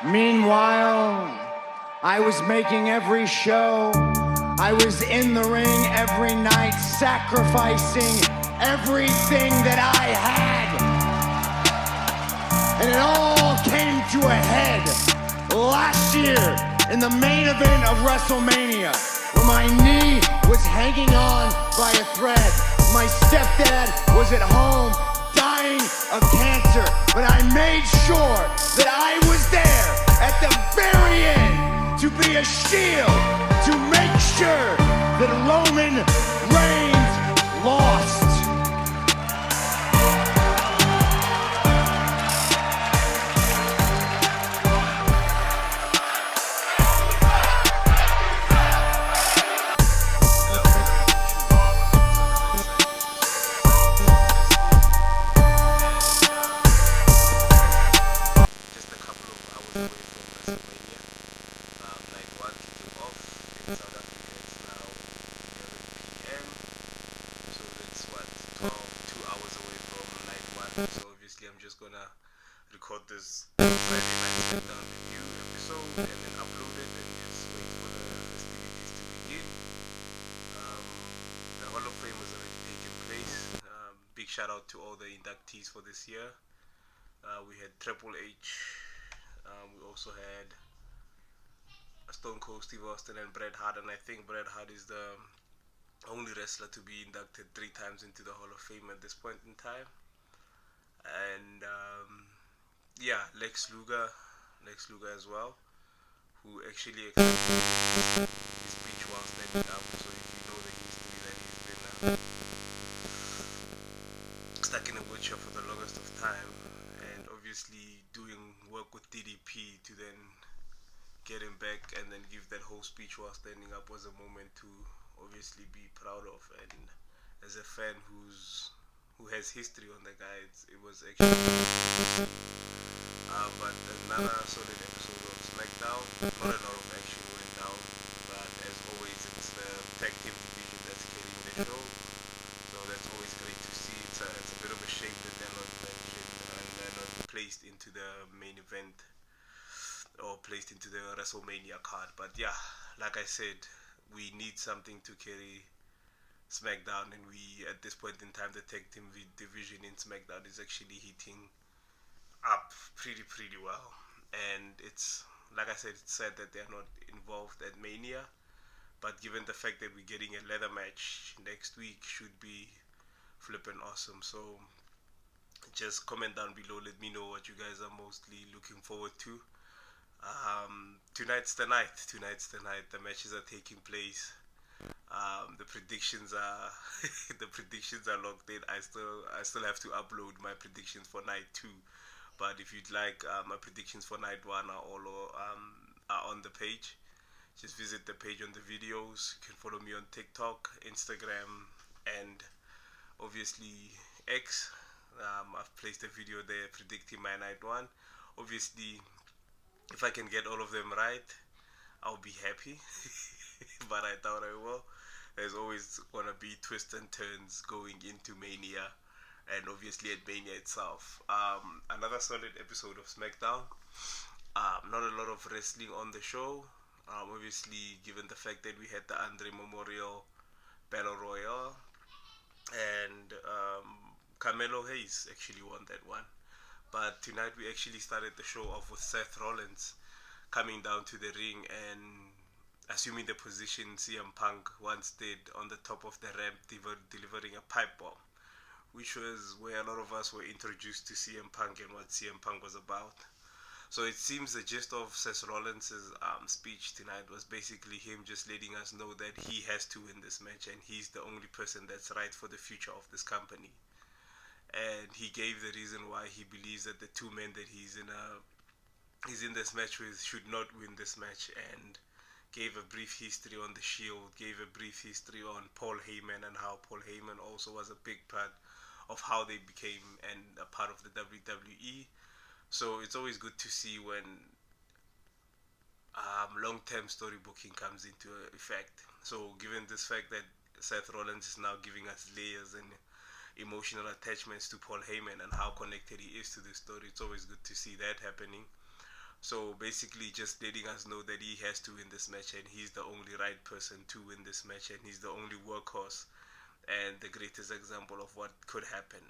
Meanwhile, I was making every show. I was in the ring every night, sacrificing everything that I had. And it all came to a head last year in the main event of Wrestlemania, where my knee was hanging on by a thread. My stepdad was at home dying of cancer, but I made sure that I was there at the very end to be a shield, to make sure that Roman Reigns lost. So obviously I'm just gonna record this Friday night Smackdown review episode and then upload it and just wait for the festivities to begin. The Hall of Fame has already taken place. Big shout out to all the inductees for this year. We had Triple H. We also had Stone Cold Steve Austin and Bret Hart, and I think Bret Hart is the only wrestler to be inducted 3 times into the Hall of Fame at this point in time. And Lex Luger as well, who actually expressed his speech while standing up. So if you know the history, that he's been stuck in a wheelchair for the longest of time, and obviously doing work with DDP to then get him back and then give that whole speech while standing up was a moment to obviously be proud of. And as a fan who has history on the guy, it was actually but another solid episode of Smackdown. Not a lot of action went down, but as always it's the tag team division that's carrying the show, so that's always great to see. It's a bit of a shame that they're not mentioned and they're not placed into the main event or placed into the Wrestlemania card. But yeah, like I said, we need something to carry Smackdown, and we at this point in time the tag team division in Smackdown is actually heating up pretty well. And it's like I said, it's sad that they're not involved at Mania, but given the fact that we're getting a leather match next week, should be flippin' awesome. So just comment down below, let me know what you guys are mostly looking forward to. Tonight's the night. The matches are taking place. The predictions are locked in. I still have to upload my predictions for night 2. But if you'd like, my predictions for night 1 are all are on the page. Just visit the page on the videos. You can follow me on TikTok, Instagram, and obviously X. I've placed a video there predicting my night 1. Obviously, if I can get all of them right, I'll be happy. But I doubt I will. There's always gonna be twists and turns going into Mania, and obviously at Mania itself. Another solid episode of Smackdown. Not a lot of wrestling on the show. Obviously, given the fact that we had the Andre Memorial Battle Royale, and Carmelo Hayes actually won that one. But tonight we actually started the show off with Seth Rollins coming down to the ring and assuming the position CM Punk once did on the top of the ramp, delivering a pipe bomb, which was where a lot of us were introduced to CM Punk and what CM Punk was about. So it seems the gist of Seth Rollins' speech tonight was basically him just letting us know that he has to win this match and he's the only person that's right for the future of this company. And he gave the reason why he believes that the 2 men that he's in this match with should not win this match, and gave a brief history on the Shield, gave a brief history on Paul Heyman and how Paul Heyman also was a big part of how they became a part of the WWE. So it's always good to see when long-term storybooking comes into effect. So given this fact that Seth Rollins is now giving us layers and emotional attachments to Paul Heyman and how connected he is to the story, it's always good to see that happening. So basically, just letting us know that he has to win this match, and he's the only right person to win this match, and he's the only workhorse and the greatest example of what could happen.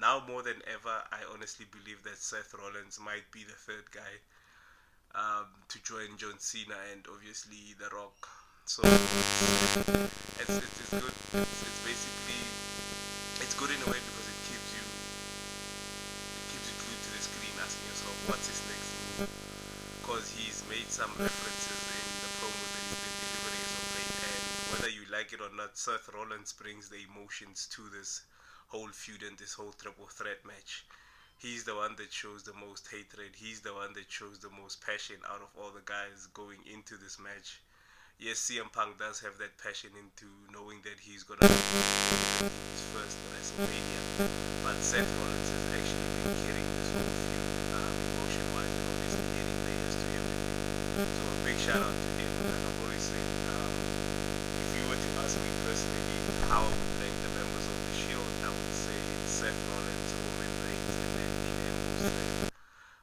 Now more than ever, I honestly believe that Seth Rollins might be the third guy to join John Cena and obviously The Rock. So it's good. It's basically it's good in a way because it keeps you glued to the screen, asking yourself what's his next move. Because he's made some references in the promos that he's been delivering as of late, and whether you like it or not, Seth Rollins brings the emotions to this whole feud and this whole triple threat match. He's the one that shows the most hatred. He's the one that shows the most passion out of all the guys going into this match. Yes, CM Punk does have that passion into knowing that he's gonna be his first WrestleMania, but Seth Rollins has actually been carrying this whole feud, emotion-wise, and obviously adding layers to everything. So a big shout out to him. Like I've always said, if you were to ask me personally how I would rank the members of the Shield, I would say Seth Rollins, Roman Reigns, and then Dean Ambrose.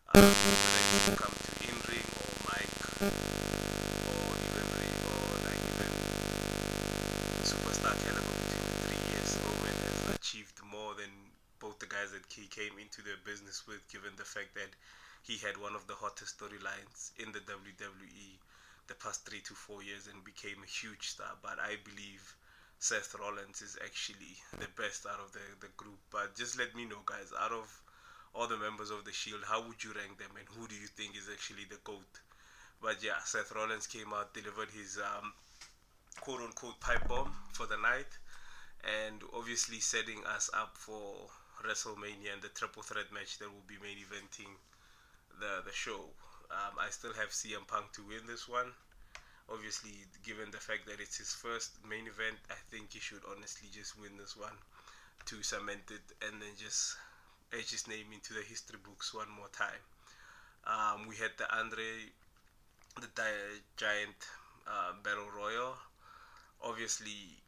Whether it's to come to in-ring or mic, or even superstar caliber between the 3 years, Roman has achieved more than both the guys that he came into the business with, given the fact that he had one of the hottest storylines in the WWE the past 3 to 4 years and became a huge star. But I believe Seth Rollins is actually the best out of the group. But just let me know, guys, out of all the members of the Shield, how would you rank them and who do you think is actually the GOAT? But yeah, Seth Rollins came out, delivered his quote-unquote pipe bomb for the night, and obviously setting us up for WrestleMania and the triple threat match that will be main eventing the show. I still have CM Punk to win this one. Obviously, given the fact that it's his first main event, I think he should honestly just win this one to cement it and then just etch his name into the history books one more time. We had the Giant Battle Royal. Obviously,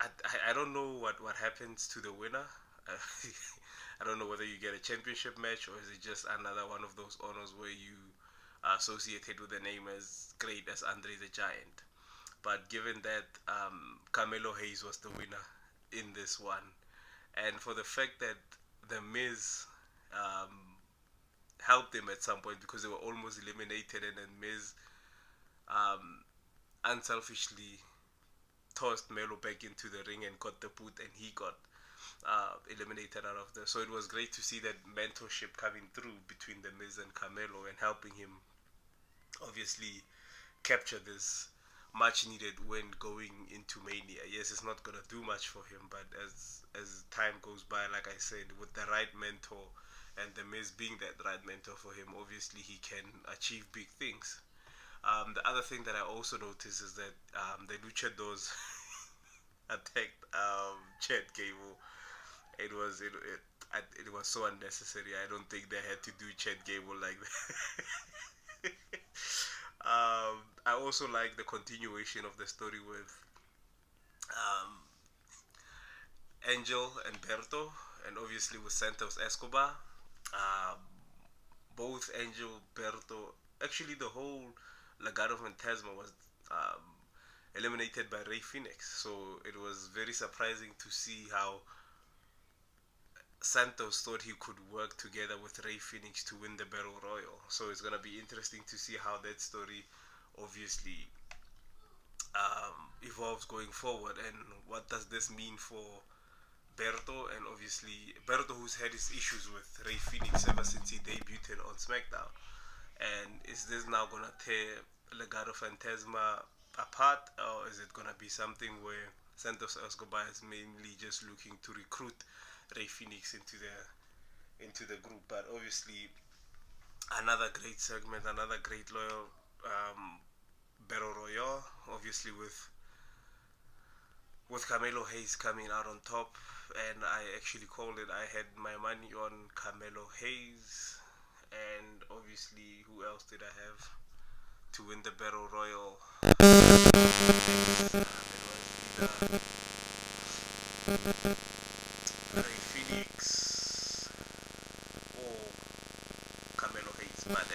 I don't know what happens to the winner. I don't know whether you get a championship match or is it just another one of those honors where you are associated with a name as great as Andre the Giant. But given that Carmelo Hayes was the winner in this one, and for the fact that The Miz helped him at some point because they were almost eliminated, and then Miz unselfishly tossed Melo back into the ring and got the boot, and he got eliminated out of there. So it was great to see that mentorship coming through between the Miz and Carmelo and helping him obviously capture this much needed win going into Mania. Yes, it's not gonna do much for him, but as time goes by, like I said, with the right mentor and the Miz being that right mentor for him, obviously he can achieve big things. The other thing that I also noticed is that the Luchadors attacked Chad Gable. It was so unnecessary. I don't think they had to do Chad Gable like that. I also like the continuation of the story with Angel and Berto, and obviously with Santos Escobar. Both Angel, Berto, actually the whole Legado Fantasma was eliminated by Rey Fenix. So it was very surprising to see how Santos thought he could work together with Rey Fenix to win the Battle Royal. So it's going to be interesting to see how that story obviously evolves going forward, and what does this mean for Berto, and obviously Berto, who's had his issues with Rey Fenix ever since he debuted on Smackdown. And is this now going to tear Legado Fantasma apart, or is it going to be something where Santos Escobar is mainly just looking to recruit Rey Fenix into the group? But obviously another great segment, another great loyal Battle Royale, obviously with Carmelo Hayes coming out on top, and I actually called it. I had my money on Carmelo Hayes, and obviously who else did I have to win the Battle Royal? It was either Rey Fenix or Carmelo Hayes, but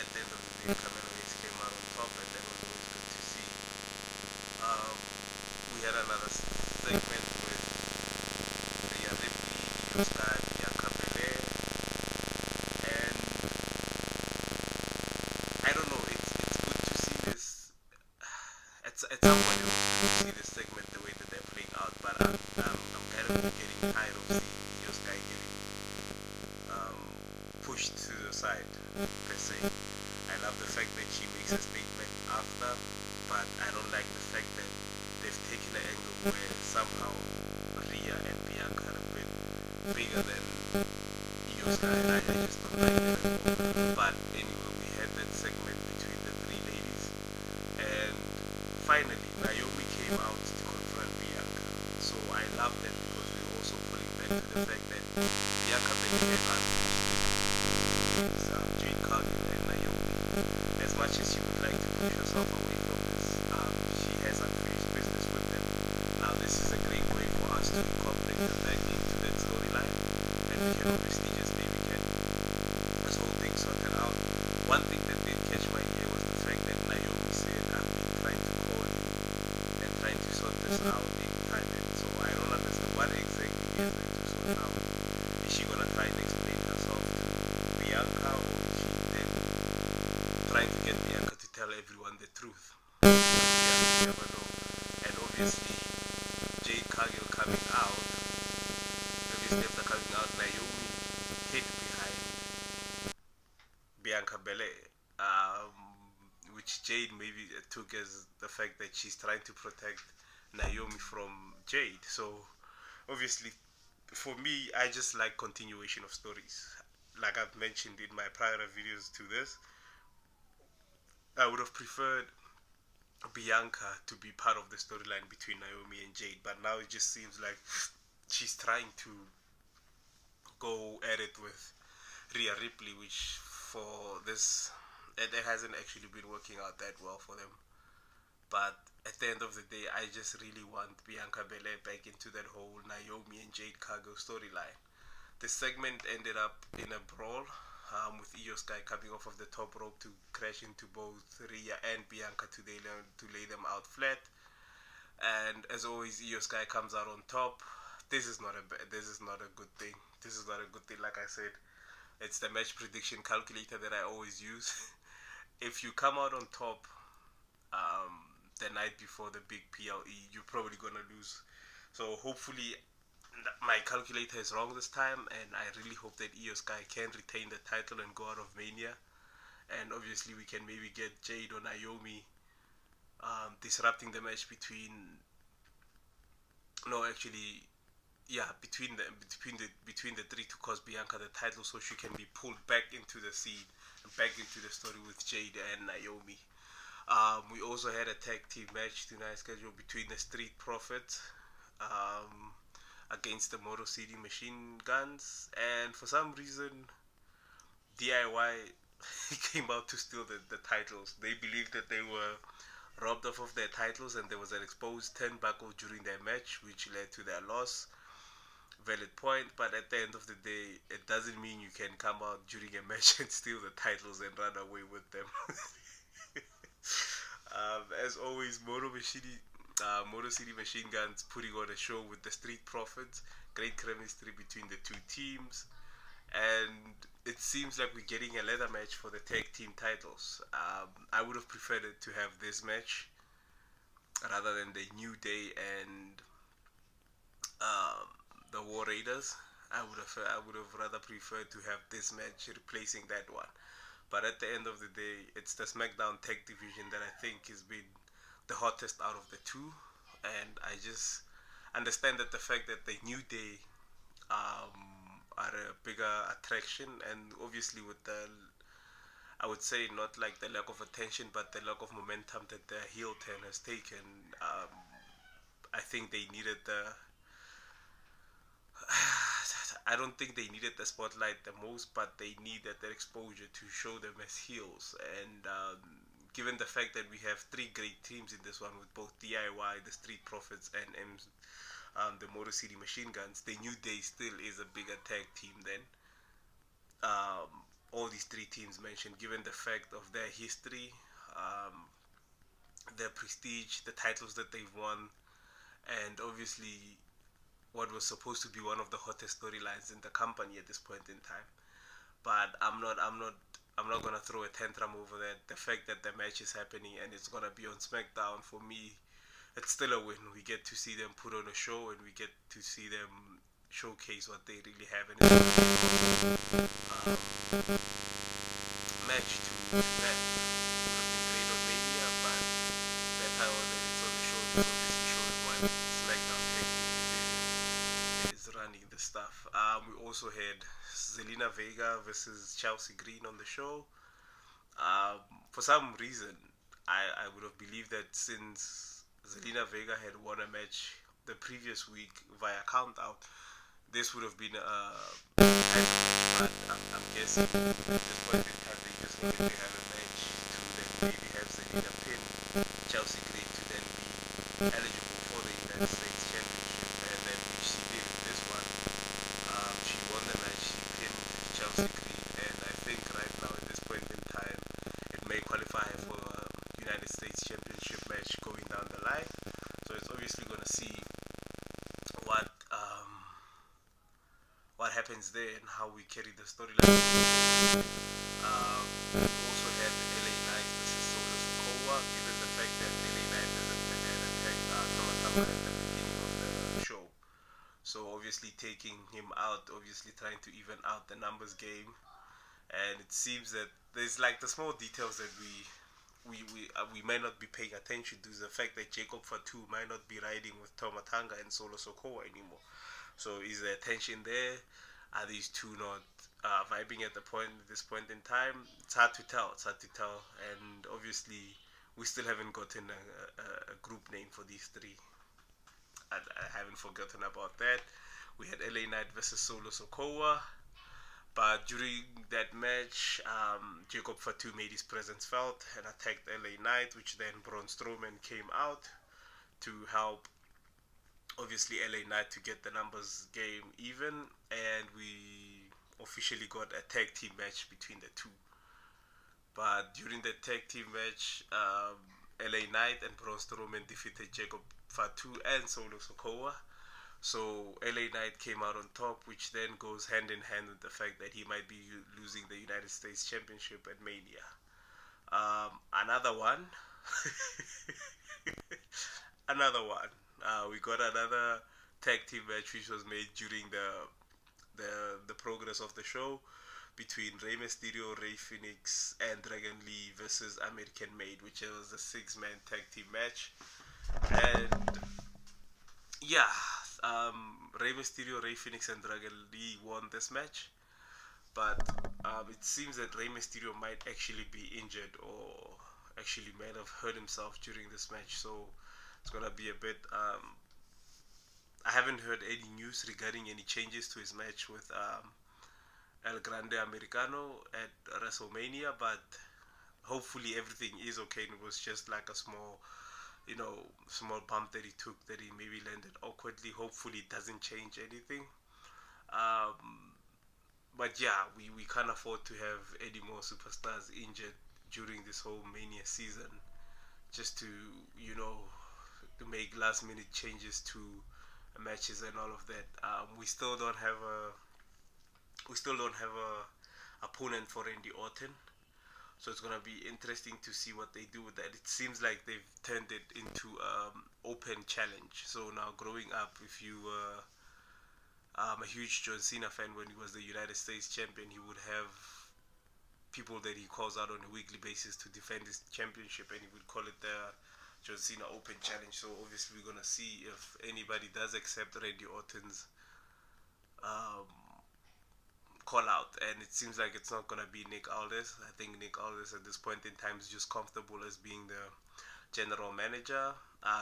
had another segment with Rhea Ripley, Io Sky, Bianca Belair, and I don't know. It's good to see this. At some point, it was good to see this segment the way that they're playing out, but I'm kind of getting tired of seeing Io Sky getting um, pushed to the side per se. I love the fact that she makes a statement after, but I don't like the fact that they've taken an angle where somehow Rhea and Bianca are a bit bigger than Io Sky, and I just don't like that at all. But anyway, we had that segment between the three ladies, and finally Naomi came out to confront Bianca. So I love that because we're also pulling back to the fact that Bianca Belair has Jade Cargill and Naomi. As much as she would like to push herself away from this, she has unfinished business with them. Now this is a great way for us to incorporate them back into that storyline, and we can obviously just maybe get this whole thing sorted out. One thing that did catch my ear was the fact that Naomi said, I've been trying to call you and trying to sort this out in private. So I don't understand what exactly is there to sort out. Is she gonna try and explain herself to Bianca, or is she then trying to get Bianca to tell everyone the truth? Yeah, you never know. And obviously, Jade Cargill coming out, obviously after coming out, Naomi hid behind Bianca Belair, which Jade maybe took as the fact that she's trying to protect Naomi from Jade. So obviously, for me, I just like continuation of stories. Like I've mentioned in my prior videos to this, I would have preferred Bianca to be part of the storyline between Naomi and Jade, but now it just seems like she's trying to go at it with Rhea Ripley, which for this, it hasn't actually been working out that well for them. But at the end of the day, I just really want Bianca Belair back into that whole Naomi and Jade Cargill storyline. The segment ended up in a brawl, with Io Sky coming off of the top rope to crash into both Rhea and Bianca to lay them out flat. And as always, Io Sky comes out on top. This is not a good thing. This is not a good thing. Like I said, it's the match prediction calculator that I always use. If you come out on top the night before the big PLE, you're probably gonna lose. So hopefully my calculator is wrong this time, and I really hope that Io Sky can retain the title and go out of Mania. And obviously we can maybe get Jade or Naomi disrupting the match no actually yeah between the three to cost Bianca the title, so she can be pulled back into the scene and back into the story with Jade and Naomi. We also had a tag team match tonight scheduled between the Street Profits against the Motor City Machine Guns, and for some reason DIY came out to steal the titles. They believed that they were robbed off of their titles, and there was an exposed turnbuckle during their match, which led to their loss. Valid point, but at the end of the day, it doesn't mean you can come out during a match and steal the titles and run away with them. As always, Motor City Machine Guns putting on a show with the Street Profits. Great chemistry between the two teams, and it seems like we're getting a leather match for the tag team titles. I would have preferred it to have this match rather than the New Day and the War Raiders. I would have rather preferred to have this match replacing that one. But at the end of the day, it's the Smackdown tag division that I think has been the hottest out of the two, and I just understand that the fact that the New Day are a bigger attraction, and obviously with the, I would say not like the lack of attention, but the lack of momentum that the heel turn has taken. I think they needed the. I don't think they needed the spotlight the most, but they needed that exposure to show them as heels. And given the fact that we have three great teams in this one with both DIY, the Street Profits, and the Motor City Machine Guns, the New Day still is a bigger tag team than all these three teams mentioned, given the fact of their history, their prestige, the titles that they've won, and obviously what was supposed to be one of the hottest storylines in the company at this point in time. But I'm not gonna throw a tantrum over that. The fact that the match is happening and it's gonna be on Smackdown, for me, it's still a win. We get to see them put on a show, and we get to see them showcase what they really have. And it's match to that would have been great on Mania, but that power that it's on the show is obviously showing why SmackDown Tag Team Division is running the stuff. We also had Zelina Vega versus Chelsea Green on the show. For some reason, I would have believed that since Zelina Vega had won a match the previous week via count out, this would have been a title match, but I'm guessing at this point in time they just wanted to have a match to then maybe have Zelina pin Chelsea Green to then be eligible for the United States Championship, and then which she did in this one. She won the match, she pinned Chelsea Green, and I think right now at this point in time it may qualify for a United States Championship match going down the line. So it's obviously gonna see what happens there and how we carry the storyline. We also had LA Knight versus Solo Sikoa, given the fact that LA Knight has attacked Tomatama at the beginning of the show. So obviously taking him out, obviously trying to even out the numbers game. And it seems that there's like the small details that we might not be paying attention to. The fact that Jacob Fatu might not be riding with Tomatanga and Solo Sikoa anymore. So is there tension there? Are these two not vibing at this point in time? It's hard to tell. And obviously, we still haven't gotten a group name for these three. I haven't forgotten about that. We had LA Knight versus Solo Sikoa. But during that match, Jacob Fatu made his presence felt and attacked LA Knight, which then Braun Strowman came out to help, obviously, LA Knight to get the numbers game even, and we officially got a tag team match between the two. But during the tag team match, LA Knight and Braun Strowman defeated Jacob Fatu and Solo Sikoa. So LA Knight came out on top, which then goes hand in hand with the fact that he might be losing the United States Championship at Mania. Another one. We got another tag team match which was made during the progress of the show between Rey Mysterio, Rey Fenix, and Dragon Lee versus American Made, which was a 6-man tag team match. And yeah, Rey Mysterio, Rey Fenix, and Dragon Lee won this match. But it seems that Rey Mysterio might actually be injured, or actually might have hurt himself during this match. So it's gonna be a bit. I haven't heard any news regarding any changes to his match with El Grande Americano at Wrestlemania, but hopefully everything is okay. And it was just like a small bump that he took, that he maybe landed awkwardly. Hopefully it doesn't change anything. But yeah, we can't afford to have any more superstars injured during this whole Mania season, just to to make last minute changes to matches and all of that. We still don't have a opponent for Randy Orton. So it's gonna be interesting to see what they do with that. It seems like they've turned it into open challenge. So now, growing up, if you were a huge John Cena fan when he was the United States champion, he would have people that he calls out on a weekly basis to defend his championship, and he would call it the John Cena Open Challenge. So obviously we're gonna see if anybody does accept Randy Orton's call out, and it seems like it's not gonna be Nick Aldis. I think Nick Aldis at this point in time is just comfortable as being the general manager.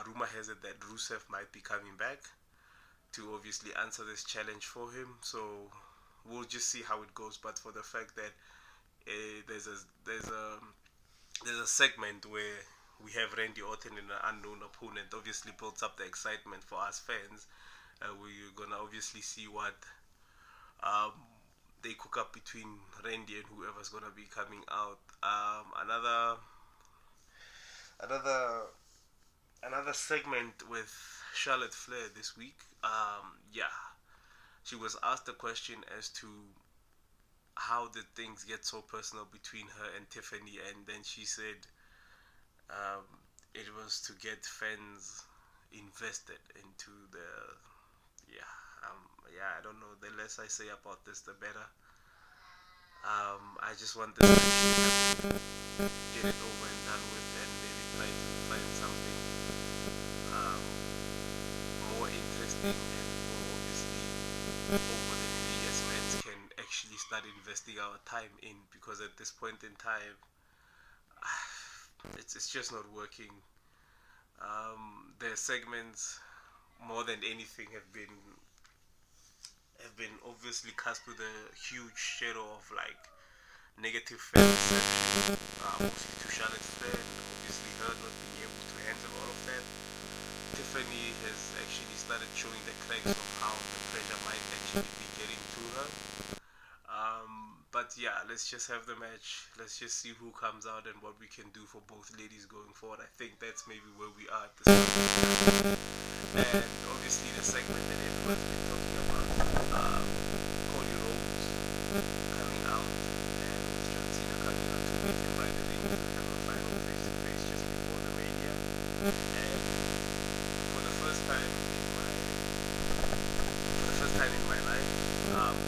Rumor has it that Rusev might be coming back to obviously answer this challenge for him. So we'll just see how it goes. But for the fact that there's a segment where we have Randy Orton in an unknown opponent, obviously builds up the excitement for us fans. We're gonna obviously see what they cook up between Randy and whoever's gonna be coming out. Another another segment with Charlotte Flair this week. Yeah, she was asked a question as to how did things get so personal between her and Tiffany, and then she said um, it was to get fans invested into the yeah. I don't know. The less I say about this, the better. I just want this match to get it over and done with, and maybe try to find something um, more interesting and more obviously over that we as fans can actually start investing our time in, because at this point in time it's just not working. Their segments more than anything have been obviously cast with a huge shadow of like negative fan perception, mostly to Charlotte Flair, and obviously her not being able to handle all of that. Tiffany has actually started showing the cracks of how the pressure might actually be getting to her. But yeah, let's just have the match. Let's just see who comes out and what we can do for both ladies going forward. I think that's maybe where we are at this point. And obviously the segment that everyone's been talking about, Cody Rhodes coming out and with John Cena coming out to meet him by the ring to have a final face to face just before the Mania. And for the first time in my life,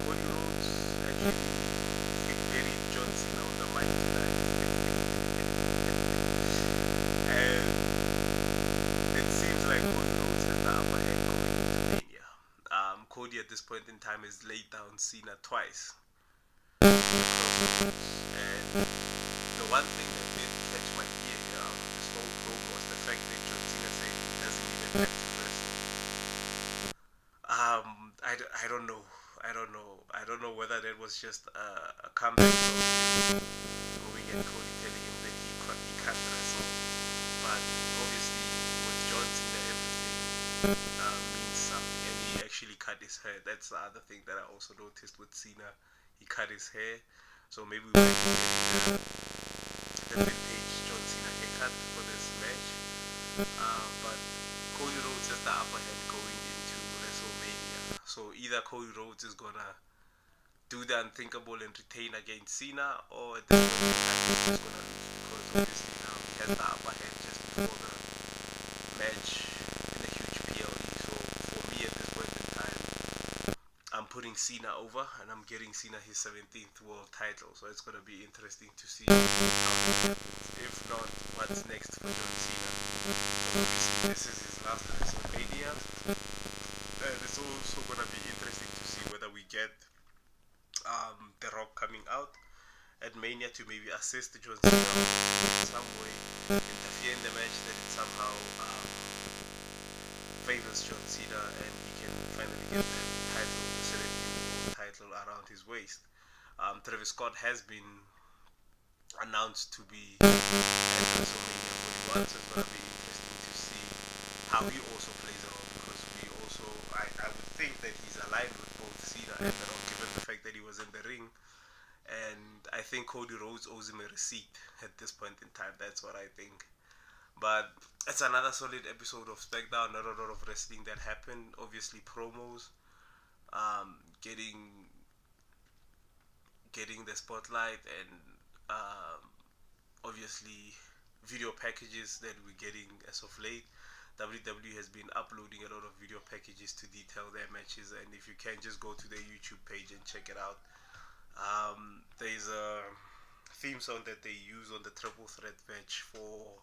Cody Rhodes actually buried John Cena on the mic tonight. And it seems like Cody Rhodes has the upper hand going into Mania. Cody at this point in time has laid down Cena twice. And the one thing that did catch my ear out of this whole promo was the fact that John Cena said he doesn't even have to wrestle. I don't know. I don't know whether that was just a comeback from him going and Cody telling him that he can't wrestle. But obviously, with John Cena, everything means something, and he actually cut his hair. That's the other thing that I also noticed with Cena. He cut his hair, so maybe we might be getting the vintage John Cena haircut for this match. But Cody Rhodes has the upper hand going into WrestleMania. So either Cody Rhodes is gonna do the unthinkable and retain against Cena, or at this point in time he's just gonna lose, because obviously now he has the upper hand just before the match in a huge PLE. So for me at this point in time, I'm putting Cena over, and I'm getting Cena his 17th world title. So it's gonna be interesting to see how that happens. If not, what's next for John Cena? So obviously this is his last WrestleMania, and it's also gonna be interesting to see whether we get The Rock coming out at Mania to maybe assist John Cena in some way, interfere in the match, that it somehow favors John Cena and he can finally get the title, the 17th world title around his waist. Travis Scott has been announced to be at WrestleMania 41, so it's gonna be interesting to see how he also plays a role, because I would think that he's aligned with both Cena and The Rock, given the fact that he was in the ring. And I think Cody Rhodes owes him a receipt at this point in time. That's what I think. But it's another solid episode of Smackdown. Not a lot of wrestling that happened. Obviously promos, getting the spotlight, and obviously video packages that we're getting as of late. WWE has been uploading a lot of video packages to detail their matches, and if you can, just go to their YouTube page and check it out. There's a theme song that they use on the triple threat match for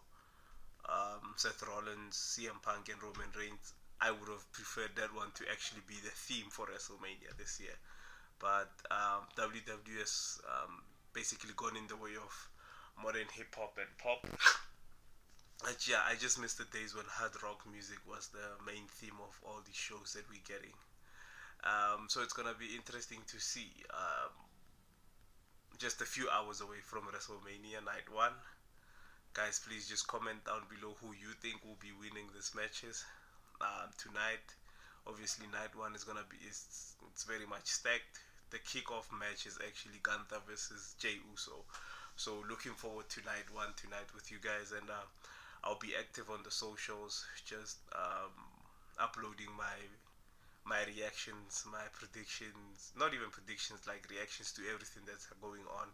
Seth Rollins, CM Punk, and Roman Reigns. I would have preferred that one to actually be the theme for WrestleMania this year, but WWE has basically gone in the way of modern hip hop and pop. But yeah, I just miss the days when hard rock music was the main theme of all these shows that we're getting. So it's gonna be interesting to see. Just a few hours away from WrestleMania Night 1. Guys, please just comment down below who you think will be winning these matches tonight. Obviously, Night 1 is gonna be it's very much stacked. The kickoff match is actually Gunther versus Jey Uso. So looking forward to Night 1 tonight with you guys, and I'll be active on the socials, just uploading my reactions, my predictions, not even predictions, like reactions to everything that's going on,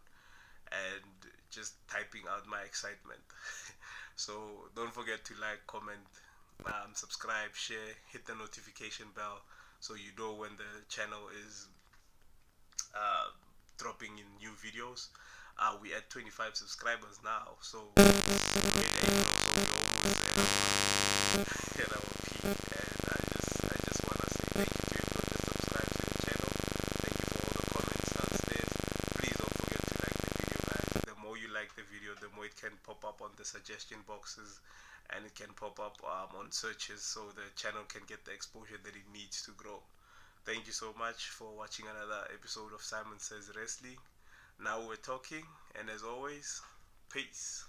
and just typing out my excitement. So don't forget to like, comment, subscribe, share, hit the notification bell so you know when the channel is uh, dropping in new videos. We at 25 subscribers now, so it's great aim at our peak. And I just wanna say thank you to everyone that subscribed to the channel. Thank you for all the comments downstairs. Please don't forget to like the video, guys. The more you like the video, the more it can pop up on the suggestion boxes, and it can pop up on searches, so the channel can get the exposure that it needs to grow. Thank you so much for watching another episode of Simon Says Wrestling. Now we're talking, and as always, peace.